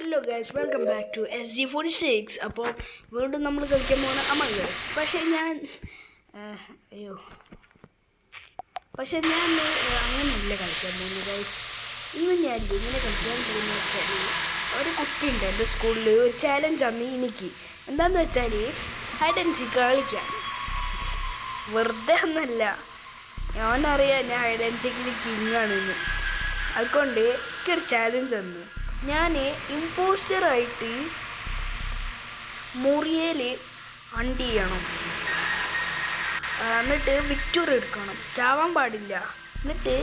Hello guys, welcome back to SG46. അപ്പോൾ വീണ്ടും നമ്മൾ കളിക്കാൻ പോകുന്ന അമംഗ് അസ്. പക്ഷേ ഞാൻ അങ്ങനെയല്ല കളിക്കാൻ പോകുന്നത് ഗൈസ്. ഇന്ന് ഞാൻ എങ്ങനെ കളിക്കാൻ പോകുന്നത് വെച്ചാൽ, ഒരു കുട്ടിയുണ്ട് എൻ്റെ സ്കൂളിൽ ഒരു ചാലഞ്ച് ആണ് എനിക്ക്. എന്താണെന്ന് വെച്ചാൽ ഹൈഡ് ആൻഡ് സീക്ക് കളിക്കാൻ. വെറുതെ ഒന്നല്ല, ഞാനറിയാം ഞാൻ ഹൈഡ് ആൻഡ് സീക്കിൽ കിങ്ങാണെന്ന്. അതുകൊണ്ട് എനിക്കൊരു ചാലഞ്ച് തന്നു. ഞാൻ ഇമ്പോസ്റ്ററായിട്ട് മുറിയയിൽ അണ്ട് ചെയ്യണം, എന്നിട്ട് വിക്ടറി എടുക്കണം, ചാവാൻ പാടില്ല. എന്നിട്ട്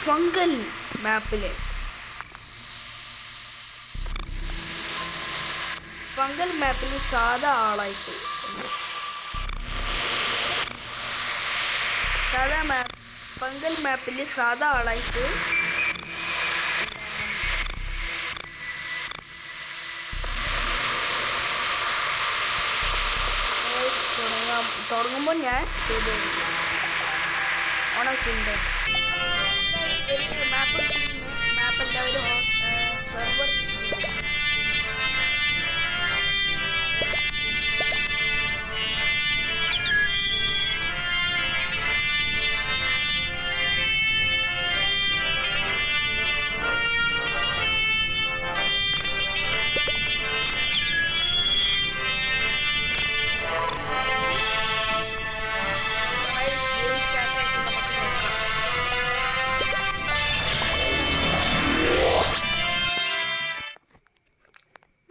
ഫംഗൽ മാപ്പിൽ സാധാ ആളായിട്ട് ഫംഗൽ മാപ്പിൽ സാധാ ആളായിട്ട് തുടങ്ങുമ്പോൾ ഞാൻ ചെയ്ത് ഓണാക്കിണ്ട്. മാപ്പ് എല്ലാവരും സെർവർ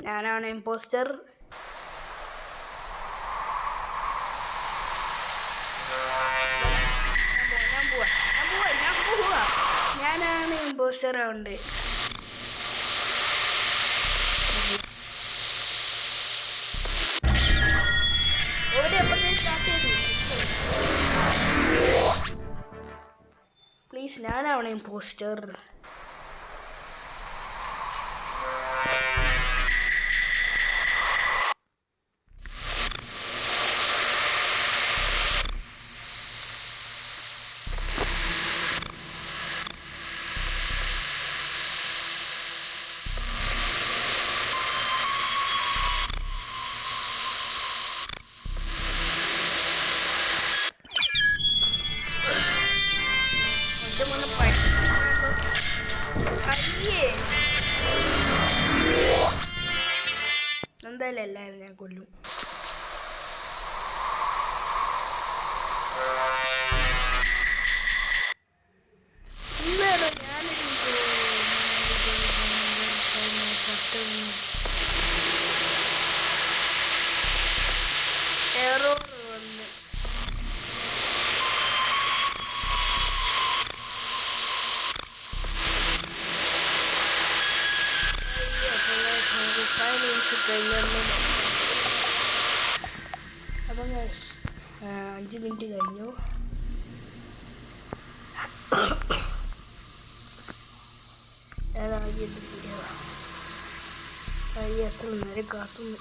ഞാനാണ് ഇമ്പോസ്റ്റർ. ഞാനാണ് ഇമ്പോസ്റ്റർ ആവണ്ടേ. പ്ലീസ്, ഞാനാണ് ഇമ്പോസ്റ്റർ. എന്തായാലും എല്ലാവരും ഞാൻ കൊല്ലും. അപ്പം 5 മിനിറ്റ് കഴിഞ്ഞു. ഞാൻ ആകെ എന്ത് ചെയ്യുക? എത്ര നേരം കാത്തുന്നു.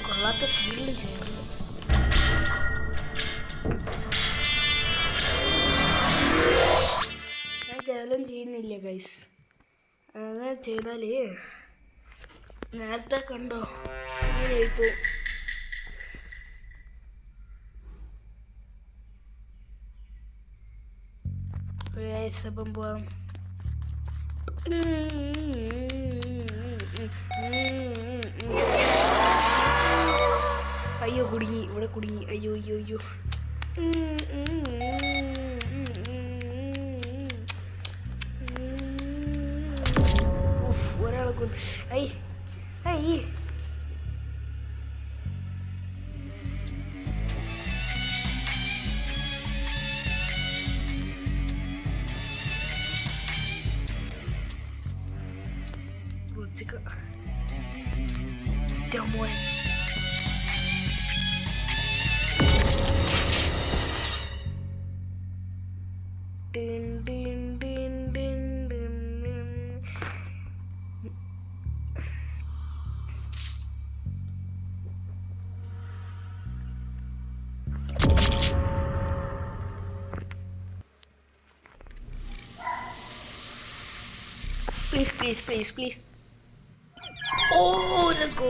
കൊള്ളാത്ത ഫീലിൽ ചെയ്യുന്നു. ഞാൻ ചാലഞ്ച് ചെയ്യുന്നില്ല ഗൈസ്. അങ്ങനെ ചെയ്താൽ നേരത്തെ കണ്ടോ ഇങ്ങനെയായിപ്പോ. അപ്പം പോവാം. അയ്യോ, കുടുങ്ങി, ഇവിടെ കുടുങ്ങി. അയ്യോ അയ്യോ അയ്യോ. ഒരാളെ കൊന്നു. ഐ ഐ മോനെ please. Oh, let's go.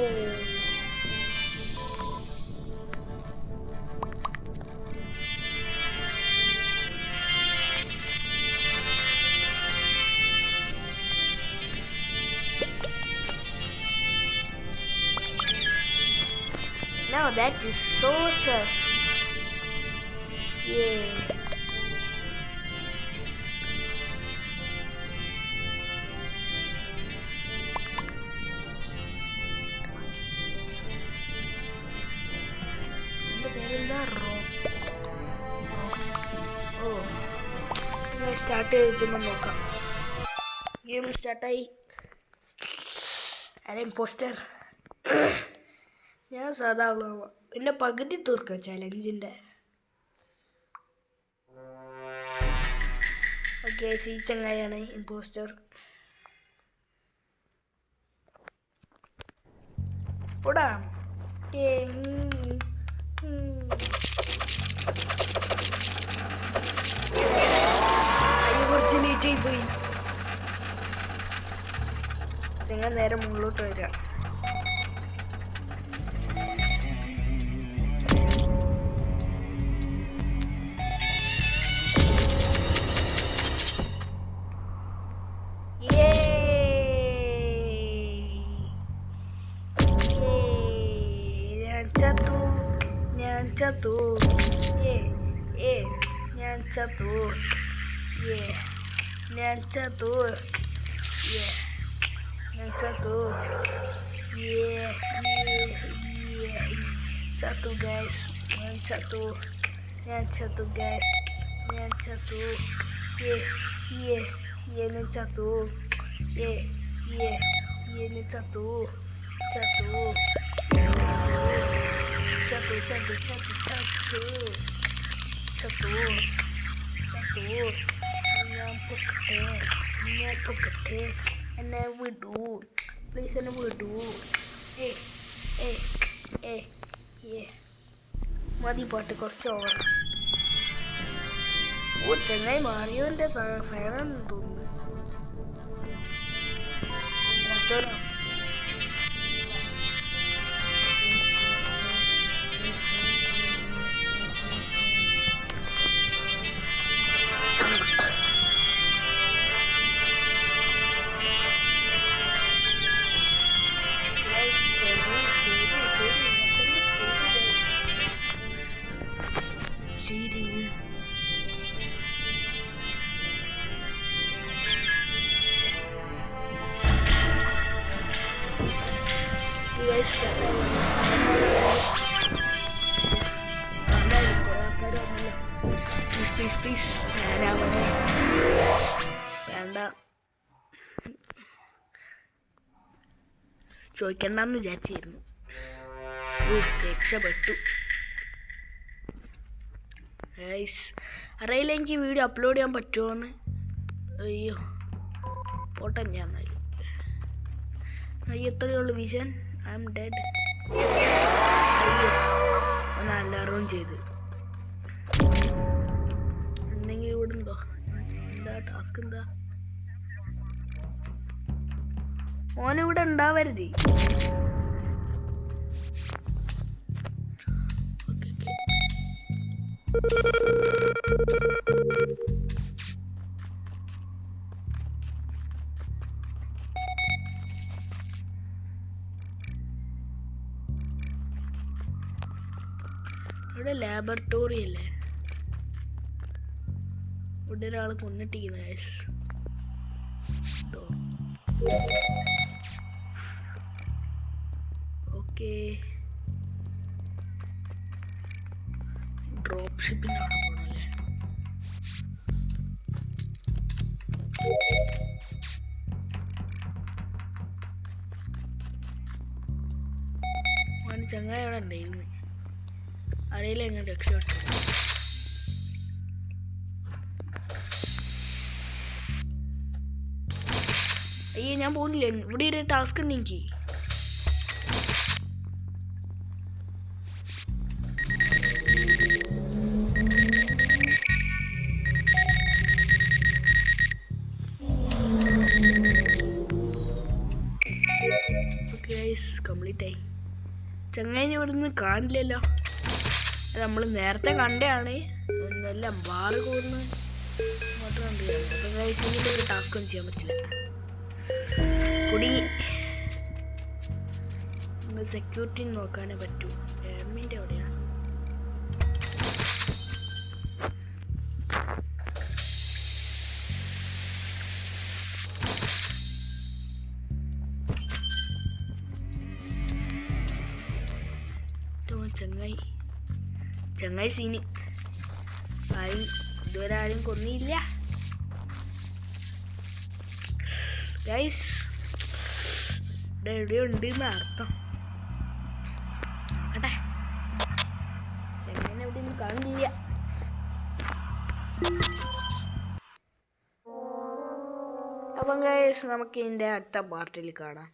Now that is so sus. Yeah. Start ചെയ്തിട്ടുമ്പോൾ നോക്കാം. ഗെയിം സ്റ്റാർട്ടായി. പോസ്റ്റർ ഞാൻ സാധാ പിന്നെ പകുതി തീർക്കാം ചലഞ്ചിൻ്റെ. ഓക്കെ, സി ചങ്ങായാണ് ഇമ്പോസ്റ്റർ. ഓടാ കുറച്ച് ലേറ്റായി പോയി. ചങ്ങ നേരെ മുകളിലോട്ട് വരാം. ഞാൻ ചത്തു. Guys. ഞാൻ ചത്തു. ഞാൻ ചത്തു. ഞാൻ ചത്തു. ഞാൻ പൊക്കട്ടെ. എന്നെ വിടൂ പ്ലീസ്, എന്നെ വിടൂ. മതി പാട്ട്, കുറച്ച് ഓവർ. ചെങ്ങായി മാറിയോന്റെ ഫാനാണെന്ന് തോന്നുന്നു. മറ്റോനോ പ്ലീസ് വേണ്ട, ചോദിക്കണ്ടെന്ന് വിചാരിച്ചിരുന്നു. രക്ഷപ്പെട്ടു. അറിയില്ല എനിക്ക് വീഡിയോ അപ്ലോഡ് ചെയ്യാൻ പറ്റുമോന്ന്. അയ്യോ പോട്ടെ. ഞാൻ എത്രയേ ഉള്ളൂ വിഷൻ. I M dead. അയ്യോ ഞാൻ എല്ലാവരും ചെയ്ത്. എന്തെങ്കിലും ഇവിടെ ഉണ്ടോ? എന്താ ടാസ്ക്? എന്താ ഓനിവിടെ ഉണ്ടാവരുത്. ഇവിടെ ലാബറട്ടറി അല്ലേ? ഇവിടെ ഒരാൾ കൊന്നിട്ടിരിക്കുന്നു. ഓക്കെ, ഡ്രോപ്പ് ഷിപ്പിനാണ് പോണല്ലേ. ചങ്ങായി അവിടെ ഉണ്ടായിരുന്നു. അറിയില്ല എങ്ങനെ രക്ഷപ്പെട്ടു. അയ്യേ ഞാൻ പോകുന്നില്ല. ഇവിടെ ഒരു ടാസ്ക് ഉണ്ട് എനിക്ക്. കംപ്ലീറ്റ് ആയി. ചങ്ങായി ഇവിടുന്ന് കാണില്ലല്ലോ. നമ്മൾ നേരത്തെ കണ്ടതാണ്. ഒന്നല്ല ബാറ് കൂടുന്ന മാത്രം ഉണ്ട്. അപ്പം കഴിച്ചെങ്കിൽ ഒരു ടാസ്ക് ഒന്നും ചെയ്യാൻ പറ്റില്ല. കുടി സെക്യൂരിറ്റി നോക്കാനേ പറ്റൂ. ഗവൺമെൻറ് എവിടെയാണ്? ചങ്ങായി സീന് ആരും ഇതുവരെ ആരും കൊന്നില്ല. ഗൈസ് ഇവിടെ ഉണ്ട് എന്ന് അർത്ഥം. നോക്കട്ടെ, എങ്ങനെ ഇവിടെ ഒന്നും കാണില്ല. അപ്പം ഗൈസ് നമുക്ക് ഇതിൻ്റെ അടുത്ത പാർട്ടിൽ കാണാം.